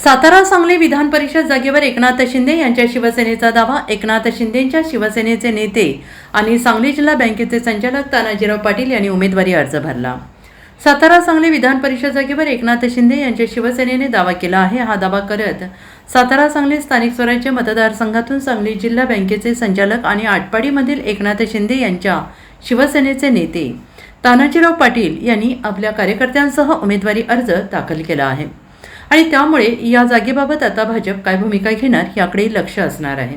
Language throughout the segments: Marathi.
सातारा सांगली विधान परिषद जागेवर एकनाथ शिंदे यांच्या शिवसेनेचा दावा। एकनाथ शिंदेंच्या शिवसेनेचे नेते आणि सांगली जिल्हा बँकेचे संचालक तानाजीराव पाटील यांनी उमेदवारी अर्ज भरला। सातारा सांगली विधान परिषद जागेवर एकनाथ शिंदे यांच्या शिवसेनेने दावा केला आहे। हा दावा करत सातारा सांगली स्थानिक स्वराज्य मतदारसंघातून सांगली जिल्हा बँकेचे संचालक आणि आटपाडीमधील एकनाथ शिंदे यांच्या शिवसेनेचे नेते तानाजीराव पाटील यांनी आपल्या कार्यकर्त्यांसह उमेदवारी अर्ज दाखल केला आहे आणि त्यामुळे या जागेबाबत आता भाजप काय भूमिका घेणार याकडे लक्ष असणार आहे।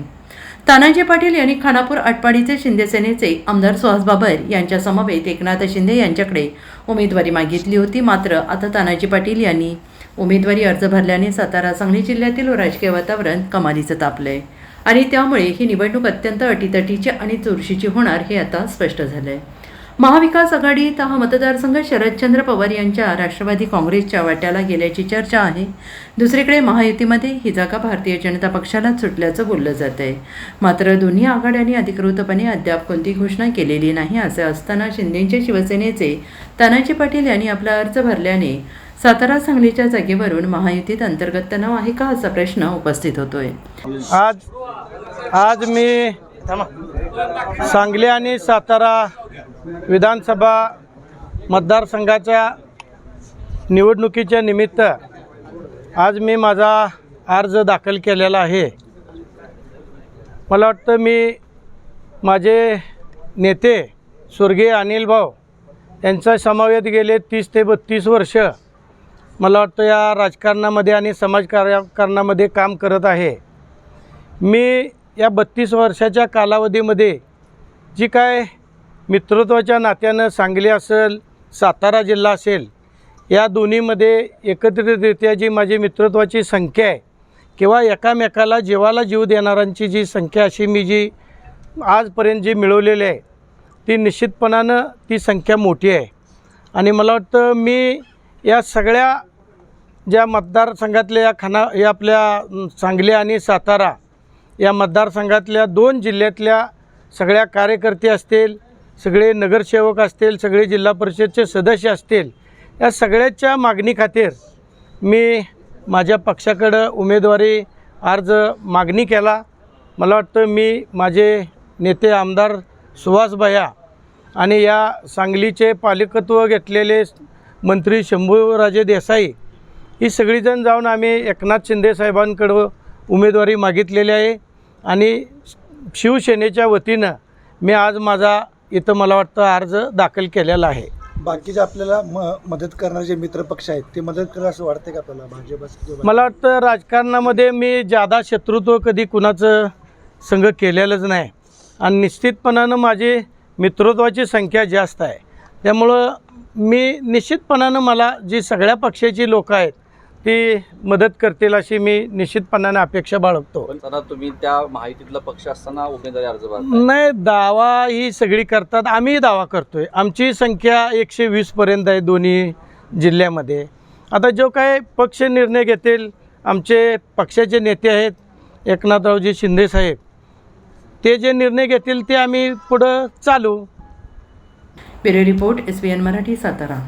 तानाजी पाटील यांनी खानापूर आटपाडीचे शिंदे सेनेचे आमदार सुहास बाबर यांच्या समवेत एकनाथ शिंदे यांच्याकडे उमेदवारी मागितली होती। मात्र आता तानाजी पाटील यांनी उमेदवारी अर्ज भरल्याने सातारा सांगली जिल्ह्यातील राजकीय वातावरण कमालीचं तापलंय आणि त्यामुळे ही निवडणूक अत्यंत अटीतटीची आणि चुरशीची होणार हे आता स्पष्ट झालंय। महाविकास आघाडीत हा मतदारसंघ शरदचंद्र पवार यांच्या राष्ट्रवादी काँग्रेसच्या वाट्याला गेल्याची चर्चा आहे। दुसरीकडे महायुतीमध्ये ही जागा भारतीय जनता पक्षाला सुटल्याचं बोललं जात आहे। मात्र दोन्ही आघाड्यांनी अधिकृतपणे अद्याप कोणती घोषणा केलेली नाही। असे असताना शिंदेंच्या शिवसेनेचे तानाजी पाटील यांनी आपला अर्ज भरल्याने सातारा सांगलीच्या जागेवरून महायुतीत अंतर्गत तणाव आहे का असा प्रश्न उपस्थित होतोय। आज मी सांगली आणि सातारा विधानसभा मतदारसंघाच्या निवडणुकीच्या निमित्त आज मी माझा अर्ज दाखल केलेला आहे। मला वाटतं मी माझे नेते स्वर्गीय अनिल भाऊ यांचा समवेत गेले 30 ते 32 वर्ष मला वाटतं या राजकारणामध्ये आणि समाजकारणामध्ये काम करत आहे। मी या 32 वर्षाच्या कालावधीमध्ये जी काय मित्रत्वाच्या नात्यानं सांगली असेल सातारा जिल्हा असेल या दोन्हीमध्ये एकत्रितरित्या जी माझी मित्रत्वाची संख्या आहे किंवा एकामेकाला जीवाला जीव देणाऱ्यांची जी संख्या अशी मी जी आजपर्यंत जी मिळवलेली आहे ती निश्चितपणानं ती संख्या मोठी आहे। आणि मला वाटतं मी या सगळ्या ज्या मतदारसंघातल्या या आपल्या सांगली आणि सातारा या मतदारसंघातल्या 2 जिल्ह्यातल्या सगळ्या कार्यकर्ते असतील, सगळे नगरसेवक असतील, सगळे जिल्हा परिषदचे सदस्य असतील, या सगळ्याच्या मागणी खातीर मी माझ्या पक्षाकडं उमेदवारी अर्ज मागणी केला। मला वाटतं मी माझे नेते आमदार सुहास भैया आणि या सांगलीचे पालकत्व घेतलेले मंत्री शंभूराजे देसाई ही सगळीजण जाऊन आम्ही एकनाथ शिंदे साहेबांकडं उमेदवारी मागितलेली आहे आणि शिवसेनेच्या वतीनं मी आज माझा इथं मला वाटतं अर्ज दाखल केलेला आहे। बाकीचे आपल्याला मदत करणारे जे मित्रपक्ष आहेत ते मदत करा असं वाटते का आपल्याला भाजप? मला वाटतं राजकारणामध्ये मी जादा शत्रुत्व कधी कुणाचं संघ केलेलंच नाही आणि निश्चितपणानं माझी मित्रत्वाची संख्या जास्त आहे। त्यामुळं मी निश्चितपणानं मला जी सगळ्या पक्षाची लोक आहेत ती मदत करतील अशी मी निश्चितपणाने अपेक्षा बाळगतो। पण तुम्ही त्या माहितीतला पक्ष असताना उमेदवारी अर्ज भरताय? नाही, दावा ही सगळी करतात, आम्ही दावा करतोय। आमची संख्या 120 पर्यंत आहे दोन्ही जिल्ह्यामध्ये। आता जो काय पक्ष निर्णय घेतील, आमचे पक्षाचे नेते आहेत एकनाथरावजी शिंदे साहेब, ते जे निर्णय घेतील ते आम्ही पुढं चालू। Bureau report SBN Marathi Satara.